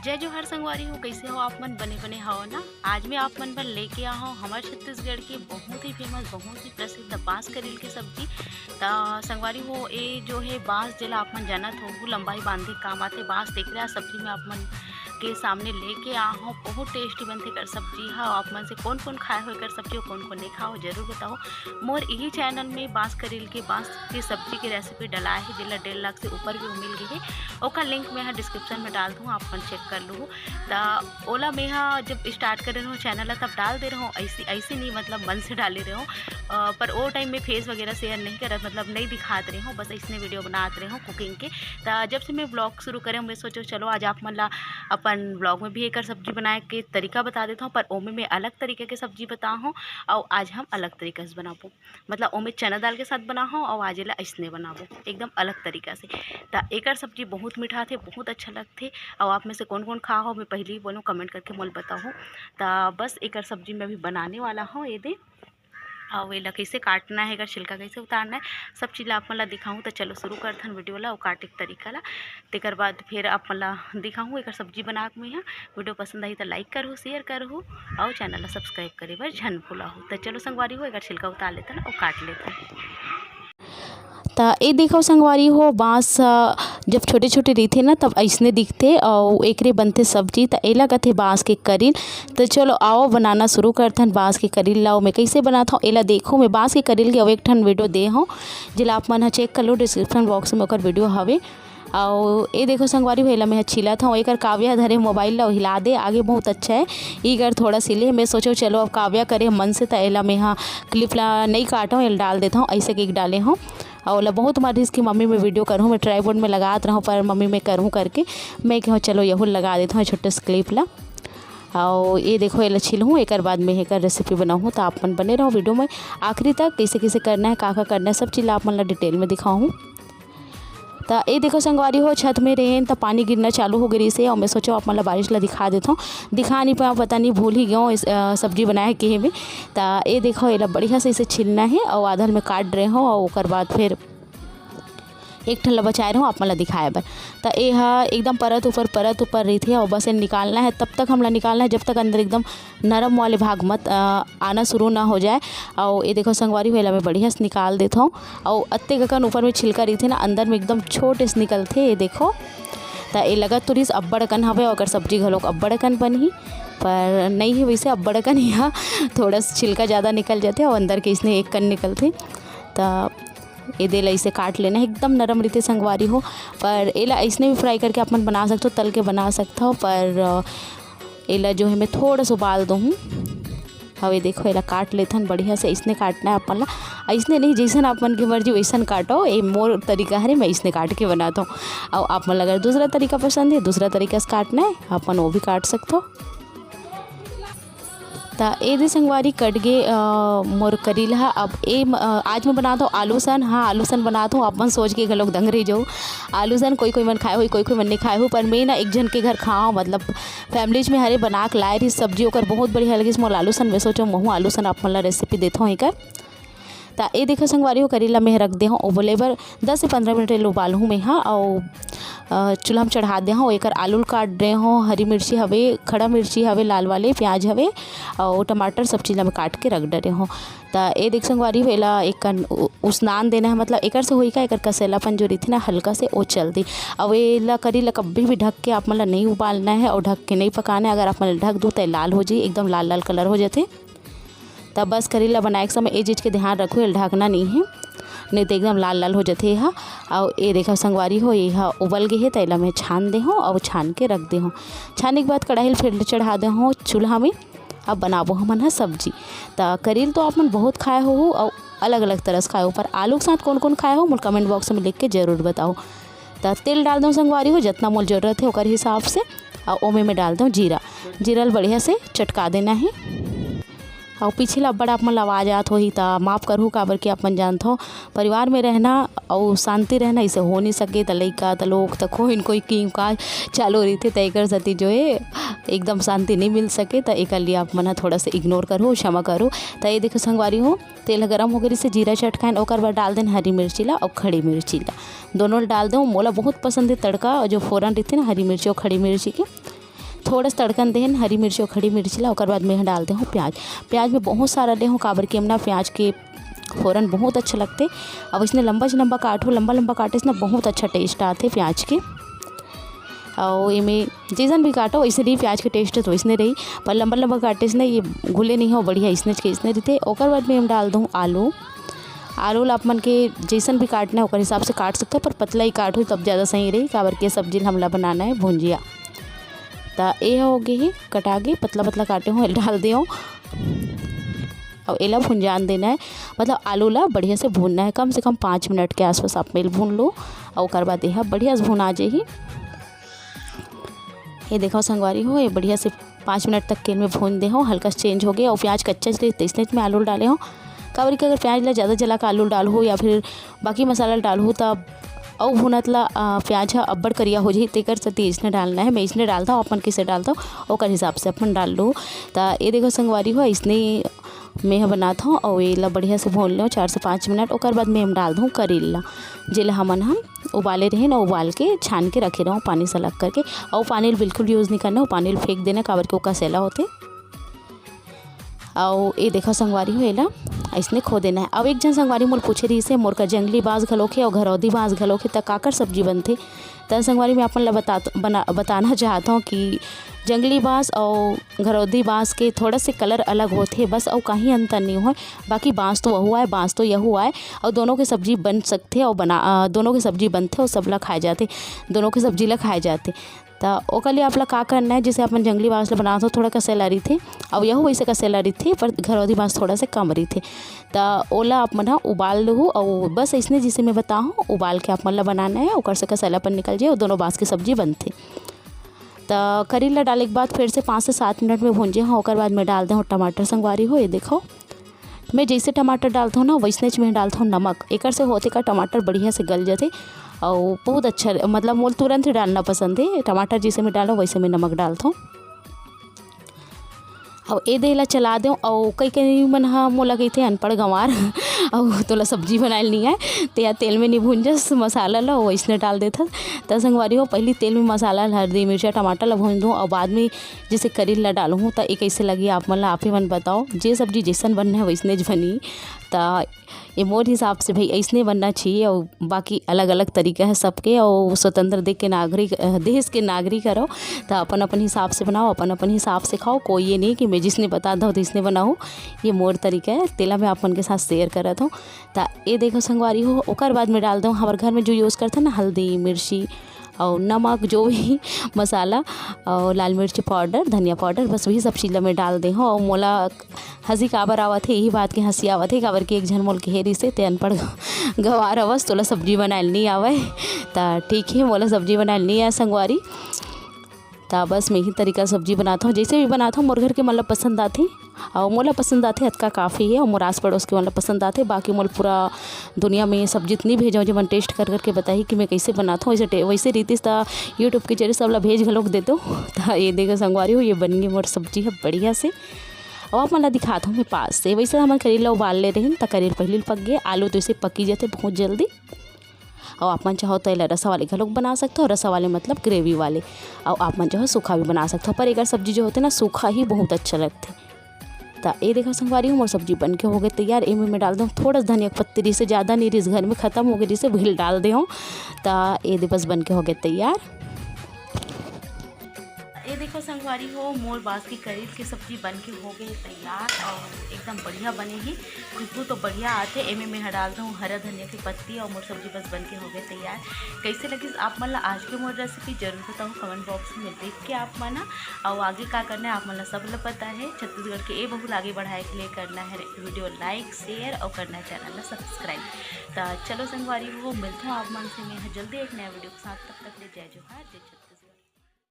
जय जोहार संगवारी हो, कैसे हो आप मन? बने बने हो ना। आज मैं आप मन पर लेके आ हूँ हमारे छत्तीसगढ़ की बहुत ही फेमस, बहुत ही प्रसिद्ध बांस करेल की सब्जी। ता संगवारी हो, ये जो है बांस जेला आप मन जानत हो, वो लंबाई बांधे काम आते। बांस देख रहे सब्जी में आप मन के सामने लेके आ हूँ। बहुत टेस्टी बनते कर सब्जी। हाँ, आप मन से कौन कौन खाए हो कर सब्जी और कौन कौन नहीं खाओ जरूर बताओ। मोर यही चैनल में बांस करेल के बांस की सब्जी की रेसिपी डलाए है, जिला 1.5 लाख से ऊपर भी मिल गई है। ओका लिंक मैं यहाँ डिस्क्रिप्शन में डाल दूँ, आप मन चेक कर लूँ। तो ओला मैं यहाँ जब स्टार्ट कर रही हूँ चैनल तब डाल दे रहा हूँ, ऐसे नहीं मतलब मन से डाल रहे हूँ। पर वो टाइम में फेस वगैरह शेयर नहीं करत, मतलब नहीं दिखाते रहे हूँ, बस इसने वीडियो बनाते रहे हूँ कुकिंग के। तो जब से मैं ब्लॉग शुरू करें मैं सोचो चलो आज आप मन ला अपन ब्लॉग में भी एक सब्जी बनाए के तरीका बता देता हूँ, पर ओमे में अलग तरीके के सब्जी बता हूँ। और आज हम अलग तरीके से बनाबो, मतलब ओमे चना दाल के साथ बना हो और आज ला ऐसने बनाबो एकदम अलग तरीका से। तो एक सब्जी बहुत मीठा थे, बहुत अच्छा लगते। और आप में से कौन कौन खा हो मैं पहले ही बोलूँ, कमेंट करके मोल बताओ। तो बस एक सब्जी मैं भी बनाने वाला हूँ ये दे। और वेला कैसे काटना है, अगर छिलका कैसे उतारना है, सब चीज़ आप मला दिखाऊँ। तो चलो शुरू करथन वीडियो ला और काटे के तरीका ला। तेकर बाद फिर आप मला दिखाऊँ एक सब्जी बना के। मैं यहाँ वीडियो पसंद आई तो लाइक करो, शेयर करो और चैनल ला सब्सक्राइब करे बर झन भूला हो। तो चलो संगवारी हो, एक छिलका उतार लेते और काट लेते। तो ये देखो संगवारी हो, बांस जब छोटे छोटे रही ना तब ऐसने दिखते और एकरे बनते सब्जी। तो एला कहते बांस के करील। तो चलो आओ बनाना शुरू करथन बांस के करील ला। मैं कैसे बनाता हूँ एला देखो। मैं बांस के करील के अब एक ठन वीडियो दे हूँ, जिला आप मन चेक कर लो, डिस्क्रिप्शन बॉक्स में ओकर वीडियो हवे। और ये देखो संगवारी हेला मैं छिला था एक काव्या धरे मोबाइल ला हिला दे आगे बहुत अच्छा है। इगर थोड़ा सिले मैं सोचो चलो अब काव्या करे मन से। तो एला मैं यहाँ क्लिप ला नहीं काटा हूँ, एला डाल देता हूँ ऐसे केक डाले हूँ। और बहुत मारी इसकी मम्मी में वीडियो करूँ, मैं ट्राईपोड में लगात रहूँ पर मम्मी में करूँ करके मैं कहूँ चलो यहू लगा देता हूँ छोटे से क्लिप ला। और ये देखो ये छिलूँ एक बाद में एक रेसिपी बनाऊँ। तो आप मन बने रहो वीडियो में आखिरी तक, कैसे कैसे करना है का करना है सब चीज़ आप मन ला डिटेल में दिखाऊँ। तो ये देखो संगवारी हो, छत में रहें तो पानी गिरना चालू हो गई से। और मैं सोचो आप मतलब बारिश ला दिखा देता हूँ, दिखा नहीं पाया पता नहीं भूल ही गया इस सब्जी बनाए के में। तो ये देखो ये बढ़िया से इसे छिलना है और आधल में काट रहे हो। और उसके बाद फिर एक ठन ला बचाए रहूँ आप मला दिखाए बर। तो ये एकदम परत ऊपर रही थी और बस ये निकालना है। तब तक हमला निकालना है जब तक अंदर एकदम नरम वाले भाग मत आना शुरू ना हो जाए। और ये देखो संगवारी वेला मैं बढ़िया से निकाल देता हूँ। और अत्ते गकन ऊपर में छिलका रही थी ना, अंदर में एकदम छोटे से निकलते। ये देखो तो ये लगत तो रिस अब्बड़कन हवे और सब्जी घलोक अब्बड़कन बनी, पर नहीं है वैसे अब्बड़कन यहाँ थोड़ा सा छिलका ज़्यादा निकल जाते और अंदर के इसने एक कन निकलते। तो ये देला इसे काट लेना है, एकदम नरम रीते संगवारी हो। पर एला ऐसने भी फ्राई करके अपन बना सकते हो, तल के बना सकता हो। पर एला जो है मैं थोड़ा सा उबाल दूँ। हवे देखो एला काट लेथन बढ़िया से, ऐसने काटना है अपन ला, ऐसने नहीं जैसन आप मन की मर्जी वैसन काटो। ये मोर तरीका है, मैं ऐसने काट के बनाता हूँ। और आप मन अगर दूसरा तरीका पसंद है, दूसरा तरीका से काटना है अपन वो भी काट सकते हो। तो ये दे संगवारी कट गए मोर करील है। अब ये आज मैं बनाता हूँ आलू सन। हाँ आलू सन बनाता हूँ, अपन सोच के लोग दंग रही जाओ। आलू सन कोई कोई मन खाए हो, कोई कोई मन नहीं खाए हो, पर मैं ना एक जन के घर खाओ, मतलब फैमिलीज में हरे बना के लाए रही सब्जी ओकर बहुत बढ़िया लगी मोल आलू सन। मैं सोचो महू आलू सन आप मन ला रेसिपी देता हूँ एक। तो ये देखो संगवारी हो करेला मैं रख दे हूँ उबले बर 10 से 15 मिनट उबाल हूँ मैं। हाँ और चूल्हा में चढ़ा दे हूँ। एक आलू काट दे हूँ, हरी मिर्ची हवे, खड़ा मिर्ची हवे, लाल वाले प्याज हवे और टमाटर सब चीज़ में काट के रख डरे हूँ। तो ये देख संगवारी वेला एक उसनान देना है, मतलब एक से होई का एक कसेलापन जो रही थी ना हल्का से वो चलती। अब वेला करीला कभी भी ढक के आप मतलब नहीं उबालना है और ढक के नहीं पकाना है। अगर आप मतलब ढक दो तो लाल हो जाए, एकदम लाल लाल कलर हो जाते। तब बस करेला बनाए के समय ये चीज़ के ध्यान रखो, ढकना नहीं है नहीं तो एकदम लाल लाल हो जाते है। और ये देखा संगवारी हो ये उबल गई है तो इला मैं छान दे हूँ और छान के रख दे हूँ। छाने के बाद कढ़ाई फिर चढ़ा दे हूँ चूल्हा में। अब बनाबो हमन है सब्जी। तो करेल तो आप मन बहुत खाए हो और अलग अलग तरह से खाए हो, पर आलू के साथ कौन कौन खाए हो मुझे कमेंट बॉक्स में लिख के ज़रूर बताओ। तो तेल डाल दूँ संगवारी हो जितना मोल ज़रूरत है उकर हिसाब से। और ओमे में डाल दूँ जीरा, जीरा बढ़िया से चटका देना है। और पीछे ला बड़ा अपन आवाज़ आत हो ही तो माफ़ करूँ, काबर कि अपन जानते हो परिवार में रहना और शांति रहना इसे हो नहीं सके। तो लइका तो लोग तो कोई की काज चालू रही थे तो एक सती जो है एकदम शांति नहीं मिल सके। तो एक लिए आप मन थोड़ा सा इग्नोर करो, क्षमा करो। तो ये देखो संगवारी हो तेल गरम हो गई से जीरा चटकाइन और बाद डाल दें हरी मिर्ची ला और खड़ी मिर्ची ला, दोनों डाल दूँ। मोला बहुत पसंद है तड़का जो फ़ौरन रहती ना हरी मिर्ची और खड़ी मिर्ची के। थोड़ा सा तड़कन देहन हरी मिर्च और खड़ी मिर्च ला, ओकर बाद में डालते हो प्याज। प्याज में बहुत सारा दे हो काबर के हमना प्याज के फ़ौरन बहुत अच्छे लगते। अब इसने लंबा से लंबा काटो, लंबा लंबा काटे से ना बहुत अच्छा टेस्ट आते प्याज के। और इमें जैसन भी काटो वैसे रही प्याज के टेस्ट तो वैसने रही, पर लंबा लंबा काटे से ना ये घुले नहीं हो बढ़िया इसने के इसने रहते। ओकर बाद में हम डाल दूँ आलू। आलू ला आप मन के जैसन भी काटना है ओकर हिसाब से काट सकते हो, पर पतला ही काटो तब ज़्यादा सही रही काबर के सब्जी हमला बनाना है भुंजिया। तो ये हो गई है कटा के पतला पतला काटे हो डाल दियो और एला भुंजान देना है, मतलब आलू ला बढ़िया से भूनना है कम से कम 5 मिनट के आसपास आप मेल भून लो। और ओकर बाद यह बढ़िया से भुना जाही। ये देखो संगवारी हो ये बढ़िया से 5 मिनट तक के में भून दे हो, हल्का चेंज हो गया और प्याज कच्चा चले तो इसने में आलू डाले हो। काबर के अगर प्याज ला ज़्यादा जला का आलू डाल हो या फिर बाकी मसाला डाल हो तब और भुनत ला प्याज है अब्बड़ करिया हो जाए तेकर से इसने डालना है। मैं इसने डालता हूँ अपन किसे डालता हूँ ओकर हिसाब से अपन डाल लो। तो ये देखो संगवारी हो इसने मैं बनाता हूँ और ये ला बढ़िया से भून लो 4 से 5 मिनट। ओकर बाद मैं हम डाल दूँ करेला जेला हम उबाले रहे ना, उबाल के छान के रखे रहूँ पानी से अलग करके। और पानी बिल्कुल यूज़ नहीं करना, पानी फेंक देना काबर के ओका सेला होते। और ये देखो संगवारी हो एला इसने खो देना है। अब एक जन संगवारी मोल पूछे रही से मोर का जंगली बाँस घलोखे और घरौदी बाँस घलोखे त काकर सब्जी बनते। त संगवारी में अपन ला बताना चाहता हूँ कि जंगली बाँस और घरौदी बाँस के थोड़ा से कलर अलग होते बस, और कहीं अंतर नहीं हो। बाकी बाँस तो वह है, बाँस तो यह है और दोनों के सब्जी बन सकते और दोनों के सब्जी बनते और सब ला खाए जाते, दोनों के सब्जी ला खाए जाते। तो ओकर लिए आप ला का करना है, जैसे अपन जंगली बाँस ला बनाते थोड़ा कसेला रही थे और यह वैसे कसेला रही थे, पर घरौदी बाँस थोड़ा से कम रही थे। तो ओला आप मन उबाल लो और बस इसने जिसे मैं बताऊँ उबाल के आप मन ला बनाना है, ओकर से कसेलापन निकल जाए और दोनों बाँस की सब्जी बनते। तो करेला डाले के बाद फिर से 5 से 7 मिनट में भूंजे हाँ। ओकर बाद में डाल दें टमाटर संगवारी हो। ये देखो मैं जैसे टमाटर डालता हूँ ना वैसने में डालता हूँ नमक। एक से होते का टमाटर बढ़िया से गल जाते और बहुत अच्छा, मतलब मोल तुरंत ही डालना पसंद है। टमाटर जैसे मैं डालो वैसे मैं नमक डालता हूँ और ये देला चला दूँ। और कई मन हाँ मोला कहते अनपढ़ गंवार और तोला सब्जी बनाए नहीं है तो या तेल में नहीं भूंजस मसाला ला वैसने डाल देता। तो संगवारी हो पहले तेल में मसाला हल्दी मिर्चा टमाटर ला भून दूँ और बाद में जैसे करेला ला डालूँ। तो ये कैसे लगी आप मन ला आप ही मन बताओ। जे सब्जी जैसन बनना है वैसने ज बनी। तो ये मोर हिसाब से भाई ऐसने बनना चाहिए और बाकी अलग अलग तरीका है सबके। और स्वतंत्र देश के नागरिक करो तो अपन अपन हिसाब से बनाओ, अपन अपन हिसाब से खाओ। कोई ये नहीं कि मैं जिसने बता दो तो इसने बनाओ, ये मोर तरीका है तेला मैं अपन के साथ शेयर कर हूँ। तो ये देखो संगवारी हो ओकर बाद में डाल दूँ हमारे घर में जो यूज़ करते हैं ना हल्दी मिर्ची और नमक जो भी मसाला और लाल मिर्च पाउडर धनिया पाउडर बस वही सब चीज़ में डाल दे हो। और मोला हंसी काबर आवत है यही बात की हंसी आवत है काबर के एक जन मोल कहेरी से ते अनपढ़ गंवार हवस तोला सब्जी बनाए नहीं आवे। तो ठीक है मोला सब्जी बनाए नहीं आए संगवारी। तो बस मैं ही तरीका सब्जी बनाता हूँ, जैसे भी बनाता हूँ मोर घर के मतलब पसंद आती और मोला पसंद आते हद का काफ़ी है। और मोर आस पड़ोस के मतलब पसंद आते, बाकी मोल पूरा दुनिया में सब जितनी भेजा जो मन टेस्ट कर करके बताई कि मैं कैसे बनाता हूँ वैसे रीति से यूट्यूब के जरिए सब ला भेज घलोक देते हो। तो ये देखो संगवारी हो ये बन गई मोर सब्जी है बढ़िया से। और आप मतलब दिखाता हूँ मैं पास से। वैसे हम करेला उबाल ले रहे हैं तो करेल पहले पक गए, आलू तो इसे पकी जाते बहुत जल्दी। और आप मन चाहो तो ये रसा वाले घलोक बना सकते हो, रसा वाले मतलब ग्रेवी वाले। और आप मन जो है सूखा भी बना सकते हो, पर एक सब्जी जो होते हैं ना सूखा ही बहुत अच्छा लगते। तो ये देखो संगवारी हूँ मोर सब्जी बन के हो गए तैयार। इनमें मैं डाल दूँ थोड़ा सा धनिया पत्ती से ज़्यादा नहीं रिस घर में ख़त्म हो गई जिसे भील डाल दे हूँ। तो ये बस बन के हो गए तैयार। ये देखो संगवारी हो मोर बाँस की करेल की सब्जी बन के हो गई तैयार और एकदम बढ़िया बनेगी। खुशबू तो बढ़िया आते। एमे मैं डाल दूँ हरा धनिया की पत्ती और मोर सब्जी बस बन के हो गए तैयार। कैसे लगी आप मन आज के मोर रेसिपी जरूर बताओ कमेंट बॉक्स में देख के आप मन। और आगे क्या करना है आप मन सब लोग पता है। छत्तीसगढ़ के ये बहुत आगे बढ़ाए के लिए करना है वीडियो लाइक शेयर और करना है चैनल ला सब्सक्राइब। तो चलो संगवारी हो मिलते हैं आप मन से मैं जल्दी एक नया वीडियो के साथ। तब तक ले जय जोहार जय।